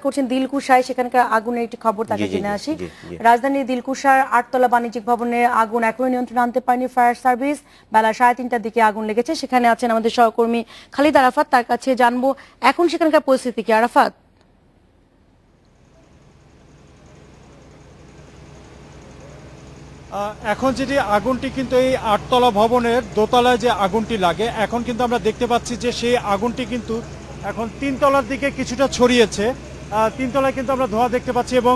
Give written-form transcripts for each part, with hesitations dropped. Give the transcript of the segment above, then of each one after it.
করছেন দিলকুশায়, সেখানকার আগুনের একটি খবর তাকে জেনে আসি। রাজধানীর দিলকুশার 8তলা বাণিজ্যিক ভবনের আগুন এখনো নিয়ন্ত্রণে আনতে পারেনি ফায়ার সার্ভিস। বেলা 3:30টার দিকে আগুন লেগেছে। সেখানে আছেন আমাদের সহকর্মী খালিদ আরাফাত, তার কাছে জানবো এখন সেখানকার পরিস্থিতি কি। আরাফাত, এখন যেটি আগুনটি কিন্তু এই 8তলা ভবনের দোতলায় যে আগুনটি লাগে, এখন কিন্তু আমরা দেখতে পাচ্ছি যে সেই আগুনটি কিন্তু এখন 3তলার দিকে কিছুটা ছড়িয়েছে। 3তলায় কিন্তু আমরা ধোঁয়া দেখতে পাচ্ছি এবং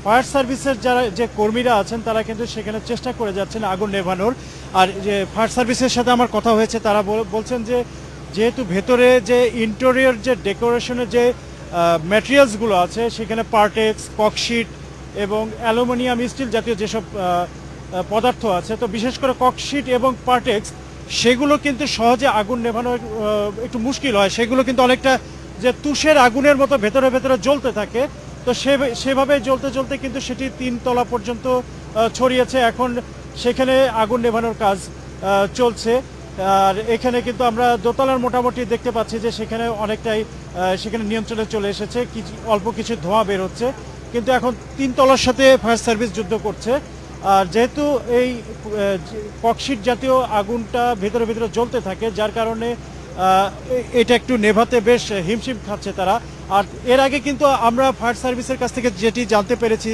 ফায়ার সার্ভিসের যারা যে কর্মীরা আছেন তারা কিন্তু সেখানে চেষ্টা করে যাচ্ছেন আগুন নেভানোর। আর যে ফায়ার সার্ভিসের সাথে আমার কথা হয়েছে, তারা বলছেন যে যেহেতু ভেতরে যে ইন্টেরিয়র যে ডেকোরেশনের যে ম্যাটেরিয়ালসগুলো আছে, সেখানে পার্টেক্স, ককশিট এবং অ্যালুমিনিয়াম স্টিল জাতীয় যেসব পদার্থ আছে, তো বিশেষ করে ককশিট এবং পার্টেক্স সেগুলো কিন্তু সহজে আগুন নেভানো একটু মুশকিল হয়। সেগুলো কিন্তু অনেকটা যে তুষের আগুনের মতো ভেতরে ভেতরে জ্বলতে থাকে, তো সেভাবে জ্বলতে জ্বলতে কিন্তু সেটি 3তলা পর্যন্ত ছড়িয়েছে। এখন সেখানে আগুন নেভানোর কাজ চলছে। আর এখানে কিন্তু আমরা দোতলার মোটামুটি দেখতে পাচ্ছি যে সেখানে অনেকটাই সেখানে নিয়ন্ত্রণে চলে এসেছে, অল্প কিছু ধোঁয়া বের হচ্ছে, কিন্তু এখন 3তলার সাথে ফায়ার সার্ভিস যুদ্ধ করছে। আর যেহেতু এই ককশিট জাতীয় আগুনটা ভেতরে ভেতরে জ্বলতে থাকে, যার কারণে এটা একটু নেভাতে বেশ হিমশিম খাচ্ছে তারা। আর এর আগে কিন্তু আমরা ফায়ার সার্ভিসের কাছ থেকে যেটি জানতে পেরেছি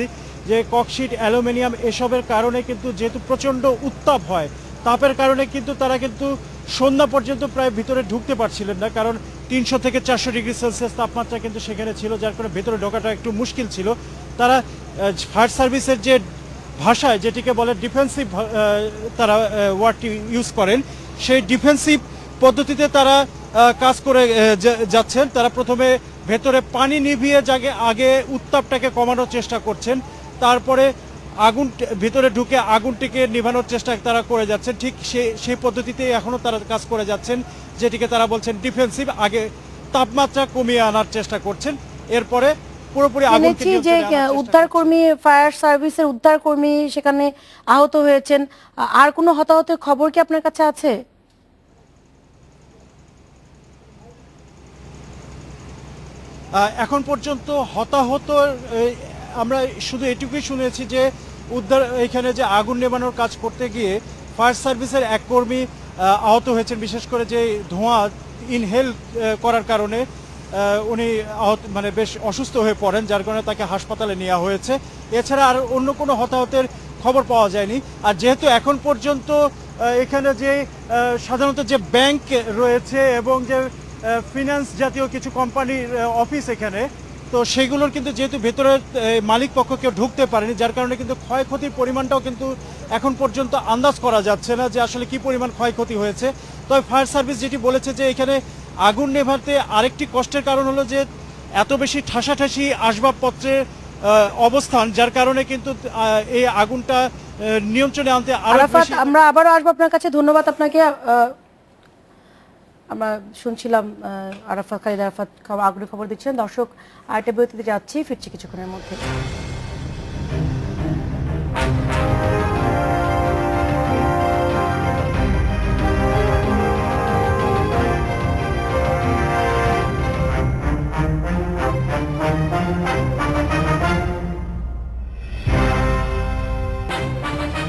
যে ককশিট, অ্যালুমিনিয়াম এসবের কারণে কিন্তু যেহেতু প্রচণ্ড উত্তাপ হয়, তাপের কারণে কিন্তু তারা কিন্তু সন্ধ্যা পর্যন্ত প্রায় ভিতরে ঢুকতে পারছিলেন না, কারণ 300 থেকে 400 ডিগ্রি সেলসিয়াস তাপমাত্রা কিন্তু সেখানে ছিল, যার কারণে ভেতরে ঢোকাটা একটু মুশকিল ছিল। তারা ফায়ার সার্ভিসের যে ভাষায় যেটিকে বলে ডিফেন্সিভ, তারা ওয়ার্ডটি ইউজ করেন, সেই ডিফেন্সিভ পদ্ধতিতে তারা কাজ করে যাচ্ছেন। তারা প্রথমে ভেতরে পানি নিভিয়ে আগে উত্তাপটাকে কমানোর চেষ্টা করছেন, তারপরে আগুন ভিতরে ঢুকে আগুনটিকে নিভানোর চেষ্টা তারা করে যাচ্ছেন। ঠিক সেই পদ্ধতিতে এখনও তারা কাজ করে যাচ্ছেন, যেটিকে তারা বলছেন ডিফেন্সিভ। আগে তাপমাত্রা কমিয়ে আনার চেষ্টা করছেন, এরপরে পুরোপুরি আগুনকে যে উদ্ধারকর্মী, ফায়ার সার্ভিসের উদ্ধারকর্মী সেখানে আহত হয়েছেন। আর কোনো হতাহতের খবর কি আপনার কাছে আছে? এখন পর্যন্ত হতাহত আমরা শুধু এটুকুই শুনেছি যে এখানে যে আগুন নেভানোর কাজ করতে গিয়ে ফায়ার সার্ভিসের এক কর্মী আহত হয়েছেন, বিশেষ করে যে ধোঁয়া ইনহেল করার কারণে উনি মানে বেশ অসুস্থ হয়ে পড়েন, যার কারণে তাকে হাসপাতালে নেওয়া হয়েছে। এছাড়া আর অন্য কোনো হতাহতের খবর পাওয়া যায়নি। আর যেহেতু এখন পর্যন্ত এখানে যে সাধারণত যে ব্যাংক রয়েছে এবং যে ফিনান্স জাতীয় কিছু কোম্পানির অফিস এখানে, তো সেগুলোর কিন্তু যেহেতু ভেতরে মালিক পক্ষ কেউ ঢুকতে পারেনি, যার কারণে কিন্তু ক্ষয়ক্ষতির পরিমাণটাও কিন্তু এখন পর্যন্ত আন্দাজ করা যাচ্ছে না যে আসলে কি পরিমাণ ক্ষয়ক্ষতি হয়েছে। তবে ফায়ার সার্ভিস যেটি বলেছে যে এখানে আগুন নেভাতে আরেকটি কষ্টের কারণ হলো যে এত বেশি ঠাসাঠাসি আসবাবপত্রের অবস্থান, যার কারণে কিন্তু এই আগুনটা নিয়ন্ত্রণে আনতে আমরা আবারও আসবো আপনার কাছে। ধন্যবাদ আপনাকে। আমরা শুনছিলাম আরাফাত, খালিদ আরাফাত আগুনের খবর দিচ্ছেন। দর্শক, আরেকটা বিরতিতে যাচ্ছি, ফিরছি কিছুক্ষণের মধ্যে।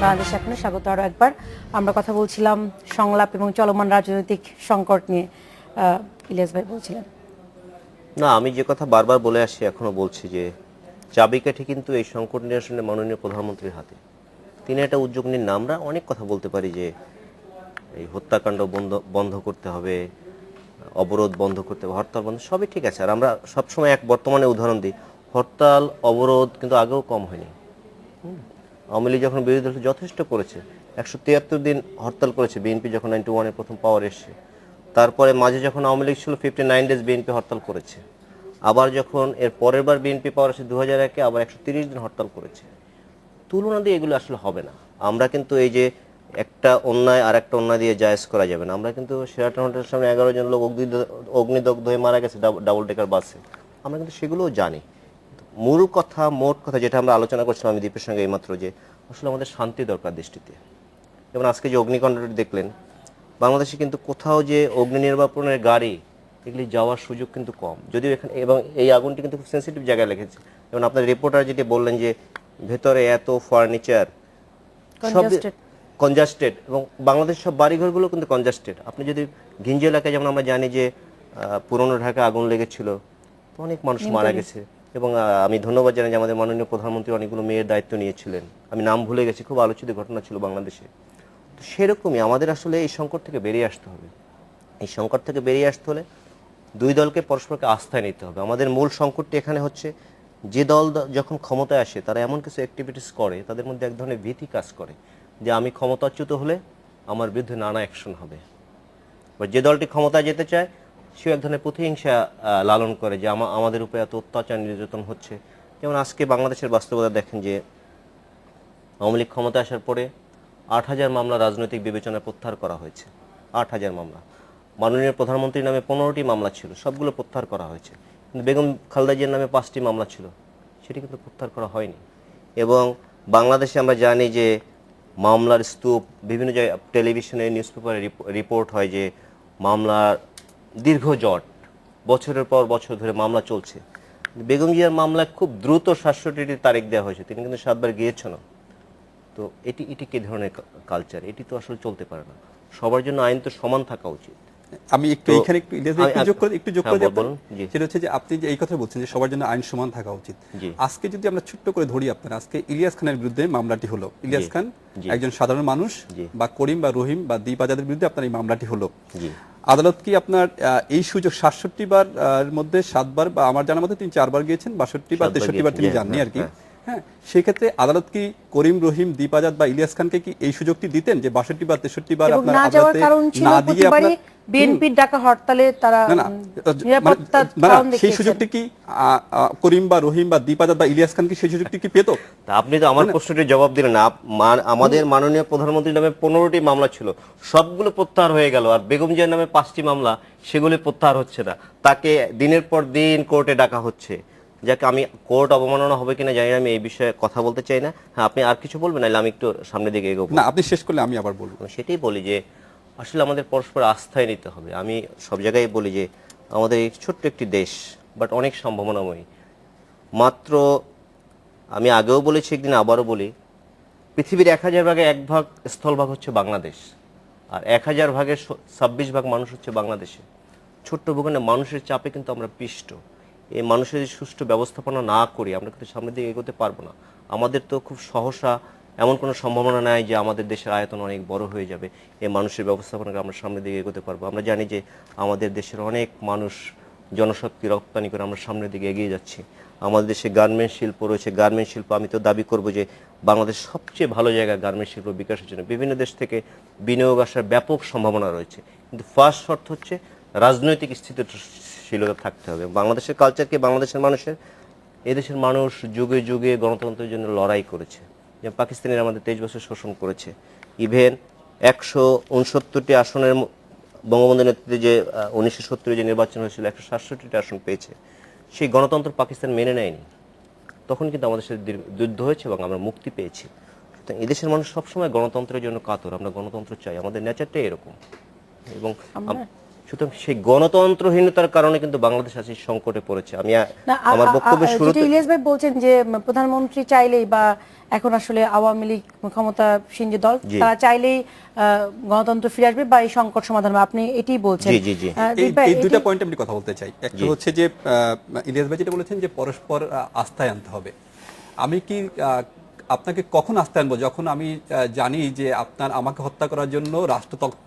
বাংলাদেশ এখনো স্বাগত। আরো একবার আমরা কথা বলছিলাম সংলাপ এবং চলমান রাজনৈতিক সংকট নিয়ে। ইলিয়াস ভাই বলছিলেন। না, আমি যে কথা বারবার বলে আসছি, এখনো বলছি যে চাবিকাঠি কিন্তু এই সংকট নিরসনে মাননীয় প্রধানমন্ত্রীর হাতে। তিনি একটা উদ্যোগ নিন না। আমরা অনেক কথা বলতে পারি যে এই হত্যাকাণ্ড বন্ধ করতে হবে, অবরোধ বন্ধ করতে হবে, হরতাল বন্ধ, সবই ঠিক আছে। আর আমরা সবসময় বর্তমানে উদাহরণ দিই, হরতাল অবরোধ কিন্তু আগেও কম হয়নি। আওয়ামী লীগ যখন বিরোধী দল যথেষ্ট করেছে, 173 দিন হরতাল করেছে বিএনপি যখন 91-এ প্রথম পাওয়ার এসছে। তারপরে মাঝে যখন আওয়ামী লীগ ছিল 59 ডেজ বিএনপি হরতাল করেছে। আবার যখন এর পরের বার বিএনপি পাওয়ার এসে 2001-এ আবার 130 দিন হরতাল করেছে। তুলনা দিয়ে এগুলো আসলে হবে না। আমরা কিন্তু এই যে একটা অন্যায় আর একটা অন্যায় দিয়ে জায়েজ করা যাবে না। আমরা কিন্তু শেরাটন হোটেলের সামনে 11 জন লোক অগ্নিদগ্ধ হয়ে মারা গেছে ডাবল ডেকার বাসে, আমরা কিন্তু সেগুলোও জানি। মূল কথা, মোট কথা যেটা আমরা আলোচনা করছিলাম আমি দীপের সঙ্গে এইমাত্র, যে আসলে আমাদের শান্তি দরকার দেশটিতে। যেমন আজকে যে অগ্নিকাণ্ডটি দেখলেন, বাংলাদেশে কিন্তু কোথাও যে অগ্নি নির্বাপনের গাড়ি এগুলি যাওয়ার সুযোগ কিন্তু কম, যদিও এখানে, এবং এই আগুনটি কিন্তু খুব সেন্সিটিভ জায়গায় লেগেছে। যেমন আপনার রিপোর্টার যেটি বললেন যে ভেতরে এত ফার্নিচার সব Congested। কনজাস্টেড, এবং বাংলাদেশের সব বাড়িঘরগুলো কিন্তু কনজাস্টেড। আপনি যদি ঘিঞ্জি এলাকায়, যেমন আমরা জানি যে পুরনো ঢাকা আগুন লেগেছিল, তো অনেক মানুষ মারা গেছে, এবং আমি ধন্যবাদ জানাই যে আমাদের মাননীয় প্রধানমন্ত্রী অনেকগুলো মেয়ের দায়িত্ব নিয়েছিলেন, আমি নাম ভুলে গেছি, খুব আলোচিত ঘটনা ছিল বাংলাদেশে। তো সেরকমই আমাদের আসলে এই সংকট থেকে বেরিয়ে আসতে হবে। এই সংকট থেকে বেরিয়ে আসতে হলে দুই দলকে পরস্পরকে আস্থায় নিতে হবে। আমাদের মূল সংকটটি এখানে হচ্ছে, যে দল যখন ক্ষমতায় আসে তারা এমন কিছু অ্যাক্টিভিটিস করে, তাদের মধ্যে এক ধরনের ভীতি কাজ করে যে আমি ক্ষমতাচ্যুত হলে আমার বিরুদ্ধে নানা অ্যাকশন হবে। বা যে দলটি ক্ষমতায় যেতে চায় সেও এক ধরনের প্রতিহিংসা লালন করে, যে আমাদের উপরে এত অত্যাচার নির্যাতন হচ্ছে। যেমন আজকে বাংলাদেশের বাস্তবতা দেখেন যে আওয়ামী লীগ ক্ষমতায় আসার পরে 8,000 মামলা রাজনৈতিক বিবেচনায় প্রত্যাহার করা হয়েছে। 8,000 মামলা। মাননীয় প্রধানমন্ত্রীর নামে 15টি মামলা ছিল, সবগুলো প্রত্যাহার করা হয়েছে। কিন্তু বেগম খালেদা জিয়ার নামে 5টি মামলা ছিল, সেটি কিন্তু প্রত্যাহার করা হয়নি। এবং বাংলাদেশে আমরা জানি যে মামলার স্তূপ, বিভিন্ন জায়গায় টেলিভিশনে, নিউজ পেপারে রিপোর্ট হয় যে মামলার দীর্ঘ জট, বছরের পর বছর ধরে মামলা চলছে। বেগম জিয়ার মামলায় খুব দ্রুত 67টি তারিখ দেওয়া হয়েছে, তিনি কিন্তু 7 বার গিয়েছেন। তো এটি কি ধরনের কালচার? এটি তো আসলে চলতে পারে না। সবার জন্য আইন তো সমান থাকা উচিত। আমি একটু এখানে একটু যোগ করে দিই, বলুন। জি। সেটা হচ্ছে যে আপনি যে এই কথা বলছেন যে সবার জন্য আইন সমান থাকা উচিত। জি। আজকে যদি আমরা ছোট্ট করে ধরি, আপনার আজকে ইলিয়াস খানের বিরুদ্ধে মামলাটি হলো, ইলিয়াস খান জি। একজন সাধারণ মানুষ, জি। বা করিম বা রহিম বা দীপ আজাদের বিরুদ্ধে আপনার এই মামলাটি হলো। জি। আদালত কি আপনার এই সুযোগ 67 বার এর মধ্যে 7 বার, বা আমার জানার মতে তিনি 4 বার গিয়েছেন, 62 বা 63 বার তিনি যাননি আর কি। হ্যাঁ, সেক্ষেত্রে আদালত কি করিম, রহিম, দীপ আজাদ বা ইলিয়াস খানকে কি এই সুযোগটি দিতেন যে 62 বা 63 বার এবং আপনার না যাওয়ার আদালতে কারণ ছিল না দিয়ে প্রতিবারই আপনার বিএনপির ডাকা হরতালে তারা নিরাপত্তার কারণ সেই দেখিয়েছেন। সুযোগটি কি করিম বা রহিম বা দীপ আজাদ বা ইলিয়াস খান কি সেই সুযোগটি কি পেত? তা আপনি তো আমার প্রশ্নটির জবাব দিলেন না। আমাদের মাননীয় প্রধানমন্ত্রীর নামে 15টি মামলা ছিল, সবগুলো প্রত্যাহার হয়ে গেল, আর বেগম জিয়ার নামে 5টি মামলা, সেগুলি প্রত্যাহার হচ্ছে না। তাকে দিনের পর দিন কোর্টে ডাকা হচ্ছে। যাকে আমি, কোর্ট অবমাননা হবে কিনা জানি না, আমি এই বিষয়ে কথা বলতে চাই না। হ্যাঁ, আপনি আর কিছু বলবেন, নাহলে আমি একটু সামনের দিকে এগোবো। না, আপনি শেষ করলে আমি আবার বলবো। সেটাই বলি যে আসলে আমাদের পরস্পর আস্থায় নিতে হবে। আমি সব জায়গায় বলি যে আমাদের এই ছোট্ট একটি দেশ, বাট অনেক সম্ভাবনাময়ী। মাত্র, আমি আগেও বলেছি, একদিন আবারও বলি, পৃথিবীর 1000 ভাগে 1 ভাগ স্থলভাগ হচ্ছে বাংলাদেশ, আর 1000 ভাগের 26 ভাগ মানুষ হচ্ছে বাংলাদেশে। ছোট্ট ভূখণ্ডে মানুষের চাপে কিন্তু আমরা পিষ্ট। এই মানুষের যদি সুষ্ঠু ব্যবস্থাপনা না করি, আমরা কিন্তু সামনের দিকে এগোতে পারবো না। আমাদের তো খুব সহসা এমন কোনো সম্ভাবনা নাই যে আমাদের দেশের আয়তন অনেক বড় হয়ে যাবে, এই মানুষের ব্যবস্থাপনাকে আমরা সামনের দিকে এগোতে পারবো। আমরা জানি যে আমাদের দেশের অনেক মানুষ জনশক্তি রপ্তানি করে আমরা সামনের দিকে এগিয়ে যাচ্ছি। আমাদের দেশে গার্মেন্টস শিল্প রয়েছে। গার্মেন্টস শিল্প, আমি তো দাবি করব যে বাংলাদেশ সবচেয়ে ভালো জায়গা গার্মেন্টস শিল্প বিকাশের জন্য। বিভিন্ন দেশ থেকে বিনিয়োগ আসার ব্যাপক সম্ভাবনা রয়েছে, কিন্তু ফার্স্ট শর্ত হচ্ছে রাজনৈতিক স্থিতিশীলতা থাকতে হবে। বাংলাদেশের কালচারকে, বাংলাদেশের মানুষের, এদেশের মানুষ যুগে যুগে গণতন্ত্রের জন্য লড়াই করেছে। যেমন পাকিস্তানের আমাদের 23 বছর শোষণ করেছে। ইভেন 169টি আসনের বঙ্গবন্ধু নেতৃত্বে যে 1970 যে নির্বাচন হয়েছিল, 167টি আসন পেয়েছে। সেই গণতন্ত্র পাকিস্তান মেনে নেয়নি। তখন কিন্তু আমাদের সাথে যুদ্ধ হয়েছে এবং আমরা মুক্তি পেয়েছি। সুতরাং এদেশের মানুষ সবসময় গণতন্ত্রের জন্য কাতর। আমরা গণতন্ত্র চাই, আমাদের নেচারটাই এরকম। এবং সুতরাং সেই গণতন্ত্রহীনতার কারণে কিন্তু বাংলাদেশ আজ সংকটে পড়েছে। আমি আমার বক্তব্যের শুরুতে, ইলিয়াস ভাই বলছেন যে প্রধানমন্ত্রী চাইলেই, বা এখন আসলে আওয়ামী লীগ ক্ষমতাসীন যে দল, তারা চাইলেই গণতন্ত্র ফিরে আসবে বা এই সংকট সমাধান হবে, আপনি এটিই বলছেন। জি। এই দুইটা পয়েন্ট আমি কথা বলতে চাই। একটা হচ্ছে যে ইলিয়াস ভাই যেটা বলেছেন যে পরস্পর আস্থায় আনতে হবে। আমি কি আপনাকে কখন আস্থায় আনবো? যখন আমি জানি যে আপনার আমাকে হত্যা করার জন্য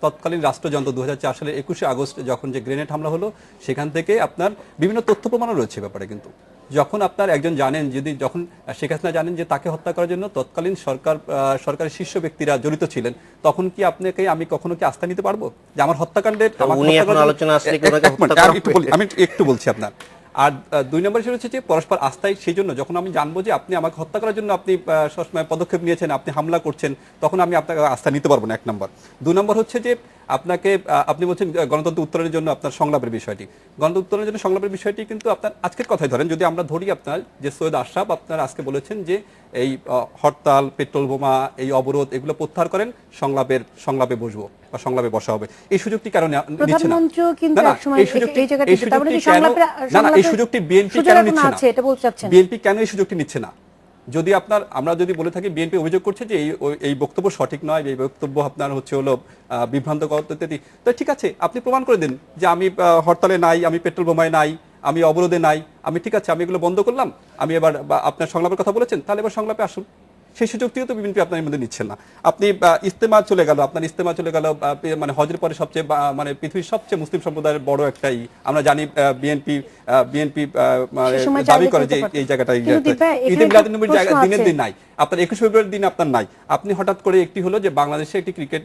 তৎকালীন রাষ্ট্রযন্ত্র 2004 সালের 21শে আগস্ট যখন যে গ্রেনেড হামলা হলো, সেখান থেকে আপনার বিভিন্ন তথ্য প্রমাণও রয়েছে ব্যাপারে। কিন্তু যখন আপনার একজন জানেন, যখন শেখ হাসিনা জানেন যে তাকে হত্যা করার জন্য তৎকালীন সরকারের শীর্ষ ব্যক্তিরা জড়িত ছিলেন, তখন কি আমি কখনো কি আস্থা নিতে পারবো যে আমার হত্যাকাণ্ডের আমি একটু বলছি আপনার। আর 2 নম্বর হিসেবে হচ্ছে যে পরস্পর আস্থায়, সেই জন্য যখন আমি জানবো যে আপনি আমাকে হত্যা করার জন্য আপনি সবসময় পদক্ষেপ নিয়েছেন, আপনি হামলা করছেন, তখন আমি আপনাকে আস্থা নিতে পারবো না, 1 নম্বর। 2 নম্বর হচ্ছে যে আপনাকে আপনি বলছেন গণতন্ত্র উত্তরণের জন্য আপনার সংলাপের বিষয়টি, গণতন্ত্র উত্তরণের জন্য সংলাপের বিষয়টি কিন্তু আপনার আজকের কথাই ধরেন, যদি আমরা ধরি আপনার যে সৈয়দ আশরাফ আপনার আজকে বলেছেন যে এই হরতাল, পেট্রোল বোমা, এই অবরোধ এগুলো প্রত্যাহার করেন, সংলাপে বসবো বা সংলাপে বসা হবে, এই সুযোগটি কেন নিচ্ছে না? প্রধানমন্ত্রীও কিন্তু না, না, একসময় এই সুযোগটি এই জায়গাটিতে, তার মানে কি কেন- না, না, এই সংলাপের সুযোগটি বিএনপি সুযোগ কেন এখন নিচ্ছে না? আছে, এটা বলতে চাচ্ছেন? বিএনপি কেন এই সুযোগটি নিচ্ছে না? যদি আমরা যদি বলে থাকি বিএনপি অভিযোগ করছে যে এই বক্তব্য সঠিক নয়, এই বক্তব্য আপনার হচ্ছে হলো বিভ্রান্তকর ইত্যাদি, তো ঠিক আছে, আপনি প্রমাণ করে দিন যে আমি হরতালে নাই, আমি পেট্রোল বোমায় নাই, আমি অবরোধে নাই, আমি ঠিক আছে, আমি এগুলো বন্ধ করলাম, আমি এবার আপনার সংলাপের কথা বলেছেন, তাহলে এবার সংলাপে আসুন। সেই সুযোগটিও তো বিএনপি আপনার মধ্যে নিচ্ছেন না। আপনি ইস্তেমা চলে গেল, মানে হজের পরে সবচেয়ে মানে পৃথিবীর সবচেয়ে মুসলিম সম্প্রদায়ের বড় একটাই, আমরা জানি বিএনপি সে সময় দাবি চাইলে করে যে করতে পারতো। এই জায়গাটা কিন্তু দীপ ভাই, ঈদে এখানে মিলাদুন্নবীর প্রশ্ন দিনের আছে। দিন নাই, আপনার 21 ফেব্রুয়ারির দিন আপনার নাই, আপনি হঠাৎ করে একটি হলো যে বাংলাদেশে একটি ক্রিকেট